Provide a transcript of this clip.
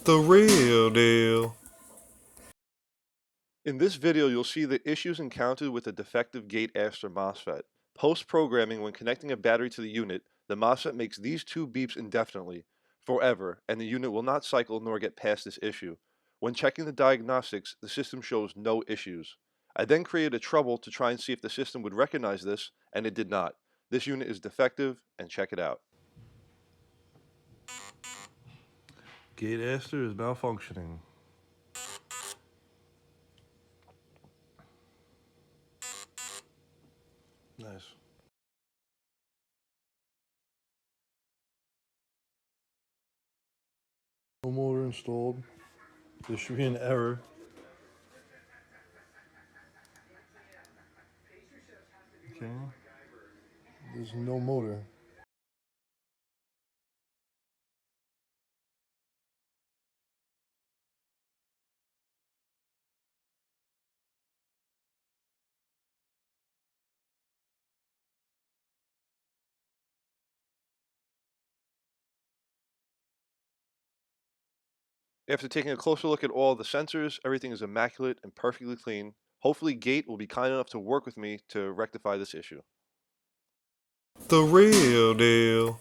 The real deal. In this video, you'll see the issues encountered with the defective Gate Aster Mosfet. Post-programming, when connecting a battery to the unit, the Mosfet makes these two beeps indefinitely, forever, and the unit will not cycle nor get past this issue. When checking the diagnostics, the system shows no issues. I then created a trouble to try and see if the system would recognize this, and it did not. This unit is defective, and check it out. Gate Aster is malfunctioning. Nice. No motor installed. There should be an error. Okay. There's no motor. After taking a closer look at all the sensors, everything is immaculate and perfectly clean. Hopefully Gate will be kind enough to work with me to rectify this issue. The real deal.